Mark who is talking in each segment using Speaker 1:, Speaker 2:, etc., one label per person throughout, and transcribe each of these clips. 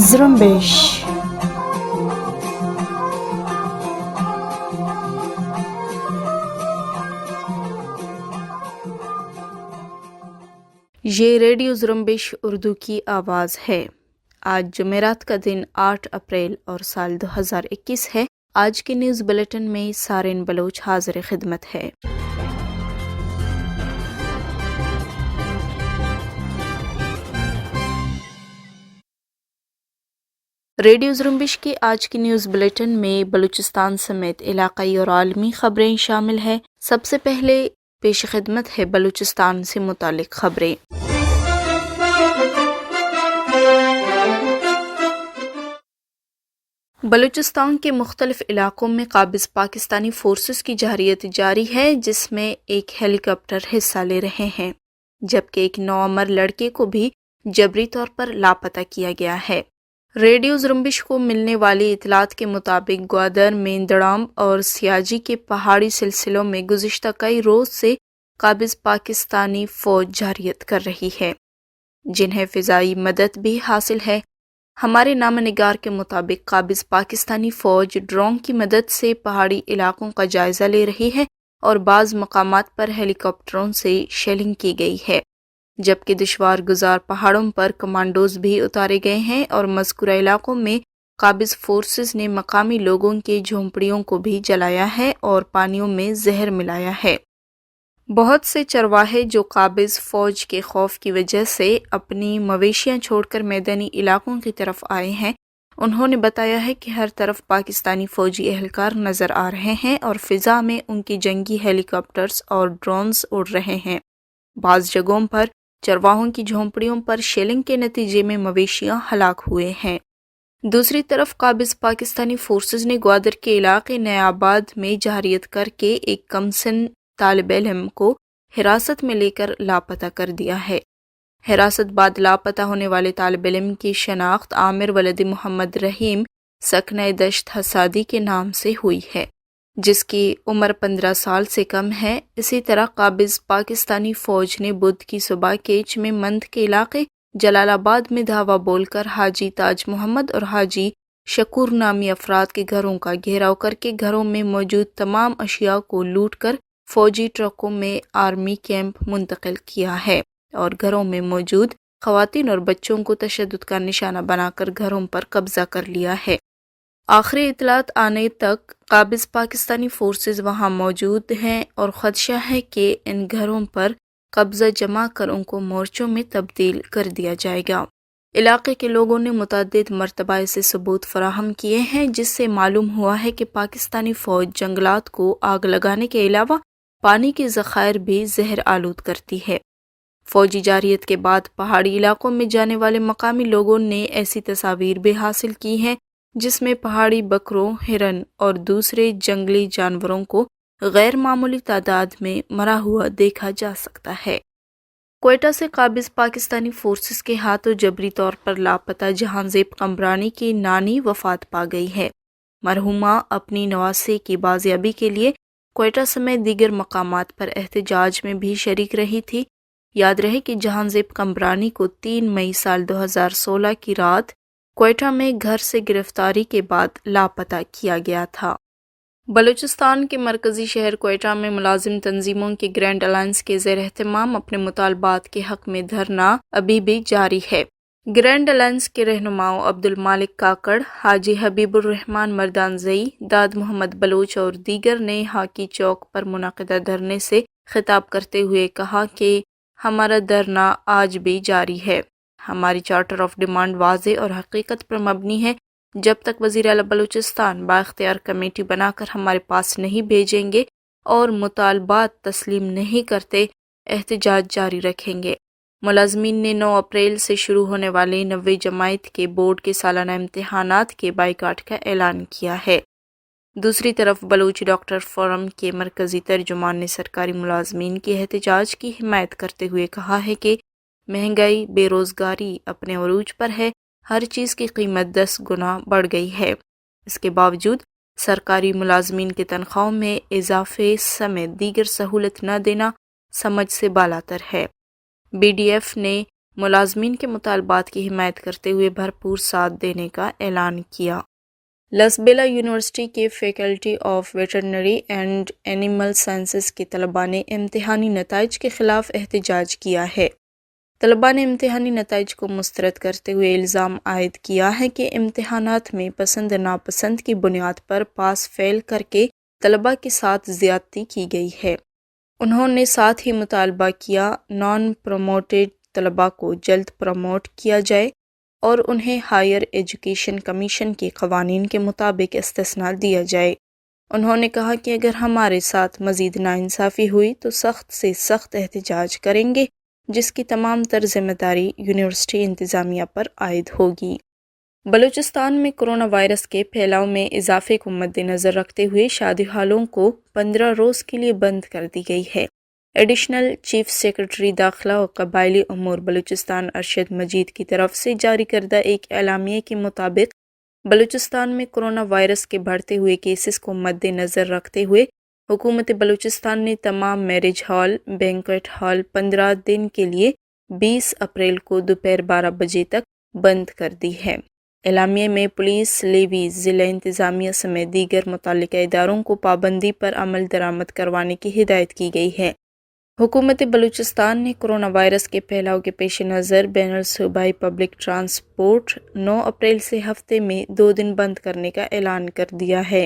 Speaker 1: زرمبش. یہ ریڈیو زرمبش اردو کی آواز ہے۔ آج جمعرات کا دن 8 اپریل اور سال 2021 ہے۔ آج کے نیوز بلیٹن میں سارین بلوچ حاضر خدمت ہے۔ ریڈیو زرمبش کی آج کی نیوز بلیٹن میں بلوچستان سمیت علاقائی اور عالمی خبریں شامل ہیں۔ سب سے پہلے پیش خدمت ہے بلوچستان سے متعلق خبریں۔ بلوچستان کے مختلف علاقوں میں قابض پاکستانی فورسز کی جارحیت جاری ہے، جس میں ایک ہیلی کاپٹر حصہ لے رہے ہیں، جبکہ ایک نوعمر لڑکے کو بھی جبری طور پر لاپتہ کیا گیا ہے۔ ریڈیو زرمبش کو ملنے والی اطلاعات کے مطابق گوادر، میندرام اور سیاجی کے پہاڑی سلسلوں میں گزشتہ کئی روز سے قابض پاکستانی فوج جارحیت کر رہی ہے، جنہیں فضائی مدد بھی حاصل ہے۔ ہمارے نامہ نگار کے مطابق قابض پاکستانی فوج ڈرون کی مدد سے پہاڑی علاقوں کا جائزہ لے رہی ہے اور بعض مقامات پر ہیلی کاپٹروں سے شیلنگ کی گئی ہے، جبکہ دشوار گزار پہاڑوں پر کمانڈوز بھی اتارے گئے ہیں اور مذکورہ علاقوں میں قابض فورسز نے مقامی لوگوں کے جھونپڑیوں کو بھی جلایا ہے اور پانیوں میں زہر ملایا ہے۔ بہت سے چرواہے جو قابض فوج کے خوف کی وجہ سے اپنی مویشیاں چھوڑ کر میدانی علاقوں کی طرف آئے ہیں، انہوں نے بتایا ہے کہ ہر طرف پاکستانی فوجی اہلکار نظر آ رہے ہیں اور فضا میں ان کی جنگی ہیلی کاپٹرز اور ڈرونز اڑ رہے ہیں۔ بعض جگہوں پر چرواہوں کی جھونپڑیوں پر شیلنگ کے نتیجے میں مویشیاں ہلاک ہوئے ہیں۔ دوسری طرف قابض پاکستانی فورسز نے گوادر کے علاقے نیا آباد میں جارحیت کر کے ایک کمسن طالب علم کو حراست میں لے کر لاپتہ کر دیا ہے۔ حراست بعد لاپتہ ہونے والے طالب علم کی شناخت عامر ولد محمد رحیم سکنہ دشت حسادی کے نام سے ہوئی ہے، جس کی عمر 15 سال سے کم ہے۔ اسی طرح قابض پاکستانی فوج نے بدھ کی صبح کیچ میں مند کے علاقے جلال آباد میں دھاوا بول کر حاجی تاج محمد اور حاجی شکور نامی افراد کے گھروں کا گھیراؤ کر کے گھروں میں موجود تمام اشیاء کو لوٹ کر فوجی ٹرکوں میں آرمی کیمپ منتقل کیا ہے اور گھروں میں موجود خواتین اور بچوں کو تشدد کا نشانہ بنا کر گھروں پر قبضہ کر لیا ہے۔ آخری اطلاعات آنے تک قابض پاکستانی فورسز وہاں موجود ہیں اور خدشہ ہے کہ ان گھروں پر قبضہ جما کر ان کو مورچوں میں تبدیل کر دیا جائے گا۔ علاقے کے لوگوں نے متعدد مرتبہ ایسے ثبوت فراہم کیے ہیں جس سے معلوم ہوا ہے کہ پاکستانی فوج جنگلات کو آگ لگانے کے علاوہ پانی کے ذخائر بھی زہر آلود کرتی ہے۔ فوجی جارحیت کے بعد پہاڑی علاقوں میں جانے والے مقامی لوگوں نے ایسی تصاویر بھی حاصل کی ہیں جس میں پہاڑی بکروں، ہرن اور دوسرے جنگلی جانوروں کو غیر معمولی تعداد میں مرا ہوا دیکھا جا سکتا ہے۔ کوئٹہ سے قابض پاکستانی فورسز کے ہاتھوں جبری طور پر لاپتہ جہاں زیب قمرانی کی نانی وفات پا گئی ہے۔ مرحومہ اپنی نواسے کی بازیابی کے لیے کوئٹہ سمیت دیگر مقامات پر احتجاج میں بھی شریک رہی تھی۔ یاد رہے کہ جہاں زیب قمرانی کو 3 مئی سال 2016 کی رات کوئٹہ میں گھر سے گرفتاری کے بعد لاپتہ کیا گیا تھا۔ بلوچستان کے مرکزی شہر کوئٹہ میں ملازم تنظیموں کے گرینڈ الائنس کے زیر اہتمام اپنے مطالبات کے حق میں دھرنا ابھی بھی جاری ہے۔ گرینڈ الائنس کے رہنماؤں عبدالمالک کاکڑ، حاجی حبیب الرحمان مردانزئی، داد محمد بلوچ اور دیگر نے ہاکی چوک پر منعقدہ دھرنے سے خطاب کرتے ہوئے کہا کہ ہمارا دھرنا آج بھی جاری ہے۔ ہماری چارٹر آف ڈیمانڈ واضح اور حقیقت پر مبنی ہے۔ جب تک وزیر اعلیٰ بلوچستان بااختیار کمیٹی بنا کر ہمارے پاس نہیں بھیجیں گے اور مطالبات تسلیم نہیں کرتے، احتجاج جاری رکھیں گے۔ ملازمین نے 9 اپریل سے شروع ہونے والے 9ویں جماعت کے بورڈ کے سالانہ امتحانات کے بائیکاٹ کا اعلان کیا ہے۔ دوسری طرف بلوچ ڈاکٹر فورم کے مرکزی ترجمان نے سرکاری ملازمین کے احتجاج کی حمایت کرتے ہوئے کہا ہے کہ مہنگائی، بے روزگاری اپنے عروج پر ہے، ہر چیز کی قیمت 10 گنا بڑھ گئی ہے۔ اس کے باوجود سرکاری ملازمین کے تنخواہوں میں اضافے سمیت دیگر سہولت نہ دینا سمجھ سے بالاتر ہے۔ بی ڈی ایف نے ملازمین کے مطالبات کی حمایت کرتے ہوئے بھرپور ساتھ دینے کا اعلان کیا۔ لسبیلا یونیورسٹی کے faculty of veterinary and animal sciences کے طلباء نے امتحانی نتائج کے خلاف احتجاج کیا ہے۔ طلباء نے امتحانی نتائج کو مسترد کرتے ہوئے الزام عائد کیا ہے کہ امتحانات میں پسند ناپسند کی بنیاد پر پاس فیل کر کے طلباء کے ساتھ زیادتی کی گئی ہے۔ انہوں نے ساتھ ہی مطالبہ کیا نان پروموٹڈ طلباء کو جلد پروموٹ کیا جائے اور انہیں ہائر ایجوکیشن کمیشن کے قوانین کے مطابق استثناء دیا جائے۔ انہوں نے کہا کہ اگر ہمارے ساتھ مزید ناانصافی ہوئی تو سخت سے سخت احتجاج کریں گے، جس کی تمام تر ذمہ داری یونیورسٹی انتظامیہ پر عائد ہوگی۔ بلوچستان میں کرونا وائرس کے پھیلاؤ میں اضافے کو مد نظر رکھتے ہوئے شادی ہالوں کو 15 روز کے لیے بند کر دی گئی ہے۔ ایڈیشنل چیف سیکرٹری داخلہ و قبائلی امور بلوچستان ارشد مجید کی طرف سے جاری کردہ ایک اعلامیے کے مطابق بلوچستان میں کرونا وائرس کے بڑھتے ہوئے کیسز کو مد نظر رکھتے ہوئے حکومت بلوچستان نے تمام میرج ہال، بینکویٹ ہال 15 دن کے لیے 20 اپریل کو دوپہر 12 بجے تک بند کر دی ہے۔ اعلامیے میں پولیس، لیوی، ضلع انتظامیہ سمیت دیگر متعلقہ اداروں کو پابندی پر عمل درآمد کروانے کی ہدایت کی گئی ہے۔ حکومت بلوچستان نے کرونا وائرس کے پھیلاؤ کے پیش نظر بین الصوبائی پبلک ٹرانسپورٹ 9 اپریل سے ہفتے میں 2 دن بند کرنے کا اعلان کر دیا ہے۔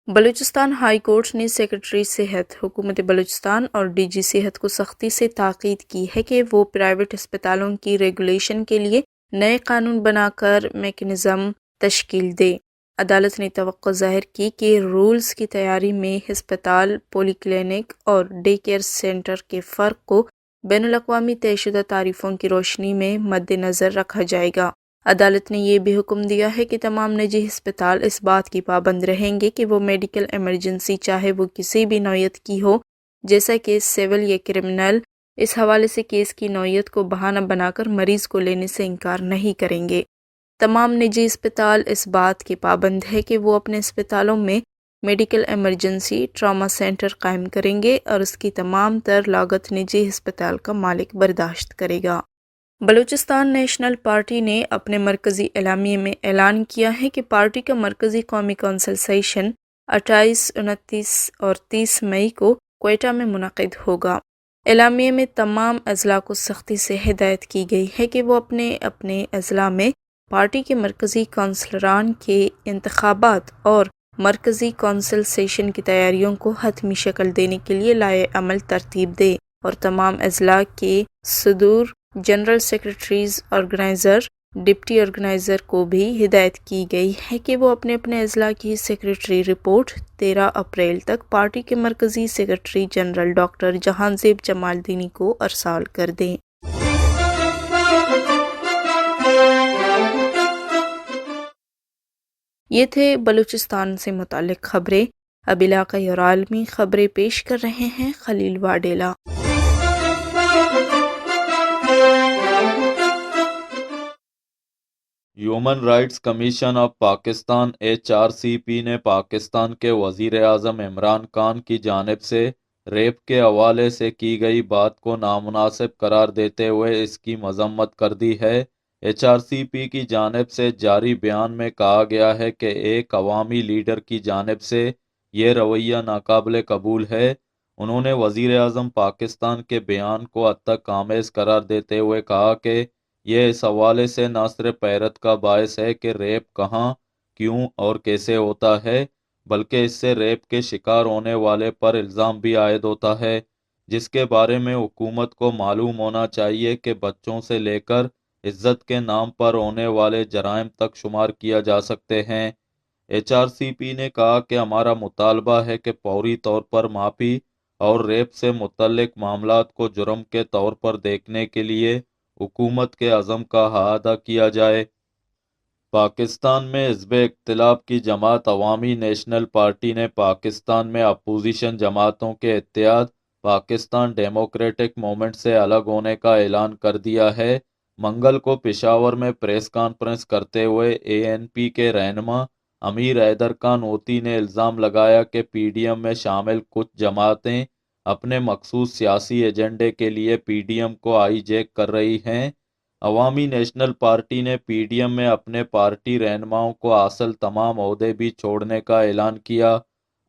Speaker 1: بلوچستان ہائی کورٹ نے سیکرٹری صحت حکومت بلوچستان اور ڈی جی صحت کو سختی سے تاکید کی ہے کہ وہ پرائیویٹ اسپتالوں کی ریگولیشن کے لیے نئے قانون بنا کر میکینزم تشکیل دے۔ عدالت نے توقع ظاہر کی کہ رولز کی تیاری میں ہسپتال، پولی کلینک اور ڈے کیئر سینٹر کے فرق کو بین الاقوامی طے شدہ تعریفوں کی روشنی میں مد نظر رکھا جائے گا۔ عدالت نے یہ بھی حکم دیا ہے کہ تمام نجی ہسپتال اس بات کی پابند رہیں گے کہ وہ میڈیکل ایمرجنسی چاہے وہ کسی بھی نوعیت کی ہو، جیسا کہ سول یا کرمنل، اس حوالے سے کیس کی نوعیت کو بہانہ بنا کر مریض کو لینے سے انکار نہیں کریں گے۔ تمام نجی اسپتال اس بات کے پابند ہے کہ وہ اپنے اسپتالوں میں میڈیکل ایمرجنسی ٹراما سینٹر قائم کریں گے اور اس کی تمام تر لاگت نجی ہسپتال کا مالک برداشت کرے گا۔ بلوچستان نیشنل پارٹی نے اپنے مرکزی اعلامیے میں اعلان کیا ہے کہ پارٹی کا مرکزی قومی کونسل سیشن 28، 29 اور 30 مئی کو کوئٹہ میں منعقد ہوگا۔ اعلامیے میں تمام اضلاع کو سختی سے ہدایت کی گئی ہے کہ وہ اپنے اپنے اضلاع میں پارٹی کے مرکزی کونسلران کے انتخابات اور مرکزی کونسل سیشن کی تیاریوں کو حتمی شکل دینے کے لیے لائحہ عمل ترتیب دے اور تمام اضلاع کے صدور، general secretaries, organiser, deputy organiser کو بھی ہدایت کی گئی ہے کہ وہ اپنے اپنے اضلاع کی سیکرٹری رپورٹ 13 اپریل تک پارٹی کے مرکزی secretary general doctor Jahanzeb Jamaldini کو ارسال کر دیں۔ یہ تھے بلوچستان سے متعلق خبریں۔ اب علاقائی اور عالمی خبریں پیش کر رہے ہیں Khalil Wadela.
Speaker 2: Human rights commission of Pakistan HRCP نے پاکستان کے وزیر اعظم عمران خان کی جانب سے ریپ کے حوالے سے کی گئی بات کو نامناسب قرار دیتے ہوئے اس کی مذمت کر دی ہے۔ HRCP کی جانب سے جاری بیان میں کہا گیا ہے کہ ایک عوامی لیڈر کی جانب سے یہ رویہ ناقابل قبول ہے۔ انہوں نے وزیر اعظم پاکستان کے بیان کو حد تک آمیز قرار دیتے ہوئے کہا کہ یہ اس حوالے سے نہ صرف حیرت کا باعث ہے کہ ریپ کہاں، کیوں اور کیسے ہوتا ہے، بلکہ اس سے ریپ کے شکار ہونے والے پر الزام بھی عائد ہوتا ہے، جس کے بارے میں حکومت کو معلوم ہونا چاہیے کہ بچوں سے لے کر عزت کے نام پر ہونے والے جرائم تک شمار کیا جا سکتے ہیں۔ HRCP نے کہا کہ ہمارا مطالبہ ہے کہ فوری طور پر معافی اور ریپ سے متعلق معاملات کو جرم کے طور پر دیکھنے کے لیے حکومت کے عزم کا اعادہ کیا جائے۔ پاکستان میں حزب اختلاف کی جماعت عوامی نیشنل پارٹی نے پاکستان میں اپوزیشن جماعتوں کے اتحاد پاکستان ڈیموکریٹک موومنٹ سے الگ ہونے کا اعلان کر دیا ہے۔ منگل کو پشاور میں پریس کانفرنس کرتے ہوئے ANP کے رہنما امیر حیدر خان ہوتی نے الزام لگایا کہ پی ڈی ایم میں شامل کچھ جماعتیں اپنے مخصوص سیاسی ایجنڈے کے لیے پی ڈی ایم کو ہائی جیک کر رہی ہیں۔ عوامی نیشنل پارٹی نے پی ڈی ایم میں اپنے پارٹی رہنماؤں کو اصل تمام عہدے بھی چھوڑنے کا اعلان کیا۔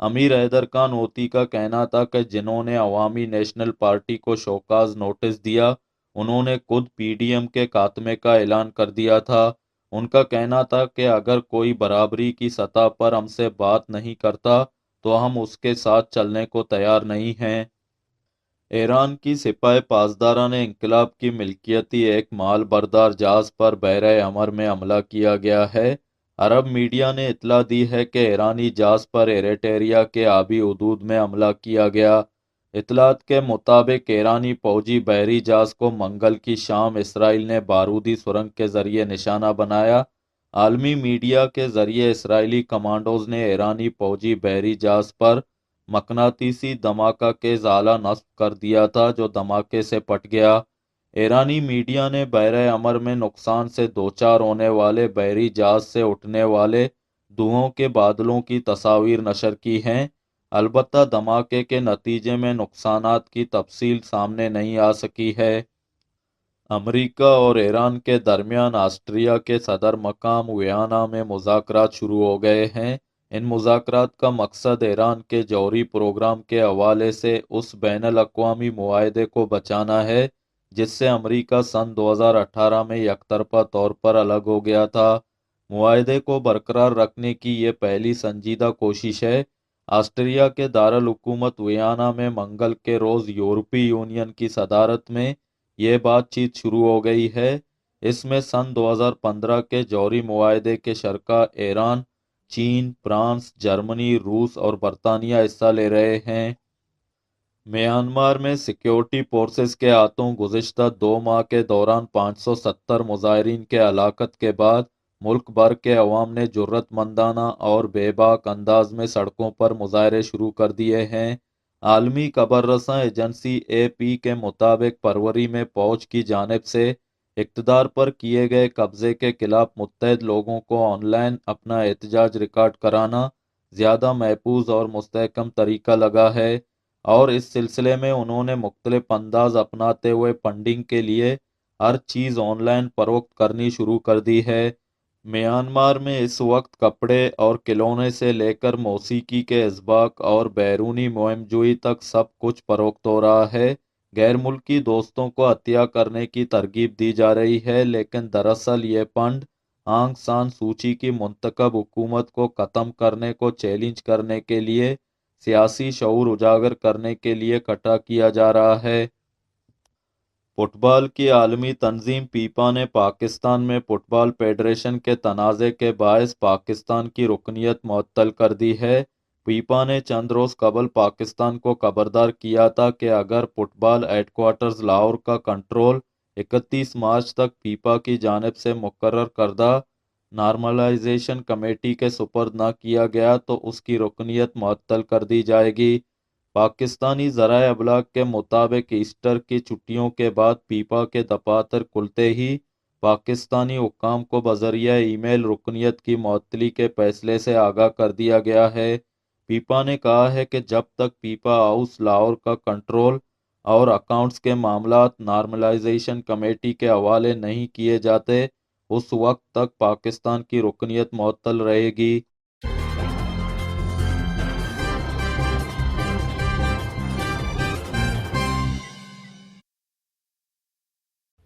Speaker 2: امیر حیدر خان ہوتی کا کہنا تھا کہ جنہوں نے عوامی نیشنل پارٹی کو شوکاز نوٹس دیا انہوں نے خود پی ڈی ایم کے خاتمے کا اعلان کر دیا تھا۔ ان کا کہنا تھا کہ اگر کوئی برابری کی سطح پر ہم سے بات نہیں کرتا تو ہم اس کے ساتھ چلنے کو تیار نہیں ہیں۔ ایران کی سپاہ پاسداران انقلاب کی ملکیتی ایک مال بردار جہاز پر بحیرہ احمر میں حملہ کیا گیا ہے۔ عرب میڈیا نے اطلاع دی ہے کہ ایرانی جہاز پر ایریٹریا کے آبی حدود میں حملہ کیا گیا۔ اطلاعات کے مطابق ایرانی فوجی بحری جہاز کو منگل کی شام اسرائیل نے بارودی سرنگ کے ذریعے نشانہ بنایا۔ عالمی میڈیا کے ذریعے اسرائیلی کمانڈوز نے ایرانی فوجی بحری جہاز پر مقناطیسی دھماکہ کے آلہ نصب کر دیا تھا جو دھماکے سے پھٹ گیا۔ ایرانی میڈیا نے بحیرہ احمر میں نقصان سے دوچار ہونے والے بحری جہاز سے اٹھنے والے دھوؤں کے بادلوں کی تصاویر نشر کی ہیں۔ البتہ دھماکے کے نتیجے میں نقصانات کی تفصیل سامنے نہیں آ سکی ہے۔ امریکہ اور ایران کے درمیان آسٹریا کے صدر مقام ویانا میں مذاکرات شروع ہو گئے ہیں۔ ان مذاکرات کا مقصد ایران کے جوہری پروگرام کے حوالے سے اس بین الاقوامی معاہدے کو بچانا ہے جس سے امریکہ سن 2018 میں یک طرفہ طور پر الگ ہو گیا تھا۔ معاہدے کو برقرار رکھنے کی یہ پہلی سنجیدہ کوشش ہے۔ آسٹریا کے دارالحکومت ویانا میں منگل کے روز یورپی یونین کی صدارت میں یہ بات چیت شروع ہو گئی ہے۔ اس میں سن 2015 کے جوہری معاہدے کے شرکاء ایران، چین، فرانس، جرمنی، روس اور برطانیہ حصہ لے رہے ہیں۔ میانمار میں سیکیورٹی فورسز کے ہاتھوں گزشتہ 2 ماہ کے دوران 570 مظاہرین کے ہلاکت کے بعد ملک بھر کے عوام نے جرات مندانہ اور بے باک انداز میں سڑکوں پر مظاہرے شروع کر دیے ہیں۔ عالمی خبر رساں ایجنسی اے پی کے مطابق فروری میں فوج کی جانب سے اقتدار پر کیے گئے قبضے کے خلاف متحد لوگوں کو آن لائن اپنا احتجاج ریکارڈ کرانا زیادہ محفوظ اور مستحکم طریقہ لگا ہے، اور اس سلسلے میں انہوں نے مختلف انداز اپناتے ہوئے فنڈنگ کے لیے ہر چیز آن لائن فروخت کرنی شروع کر دی ہے۔ میانمار میں اس وقت کپڑے اور کھلونے سے لے کر موسیقی کے اسباق اور بیرونی مہم جوئی تک سب کچھ فروخت ہو رہا ہے۔ غیر ملکی دوستوں کو عطیہ کرنے کی ترغیب دی جا رہی ہے، لیکن دراصل یہ فنڈ آنگ سان سوچی کی منتخب حکومت کو ختم کرنے کو چیلنج کرنے کے لیے سیاسی شعور اجاگر کرنے کے لیے اکٹھا کیا جا رہا ہے۔ فٹ بال کی عالمی تنظیم فیفا نے پاکستان میں فٹ بال فیڈریشن کے تنازع کے باعث پاکستان کی رکنیت معطل کر دی ہے۔ فیفا نے چند روز قبل پاکستان کو خبردار کیا تھا کہ اگر فٹ بال ہیڈ کوارٹرز لاہور کا کنٹرول 31 مارچ تک فیفا کی جانب سے مقرر کردہ نارملائزیشن کمیٹی کے سپرد نہ کیا گیا تو اس کی رکنیت معطل کر دی جائے گی۔ پاکستانی ذرائع ابلاغ کے مطابق ایسٹر کی چھٹیوں کے بعد فیفا کے دفاتر کھلتے ہی پاکستانی حکام کو بذریعہ ای میل رکنیت کی معطلی کے فیصلے سے آگاہ کر دیا گیا ہے۔ فیفا نے کہا ہے کہ جب تک فیفا ہاؤس لاہور کا کنٹرول اور اکاؤنٹس کے معاملات نارملائزیشن کمیٹی کے حوالے نہیں کیے جاتے اس وقت تک پاکستان کی رکنیت معطل رہے گی۔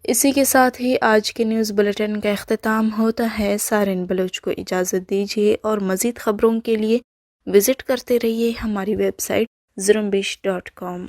Speaker 1: اسی کے ساتھ ہی آج کے نیوز بلیٹن کا اختتام ہوتا ہے۔ سارن بلوچ کو اجازت دیجیے اور مزید خبروں کے لیے وزٹ کرتے رہیے ہماری ویب سائٹ زرمبش.com۔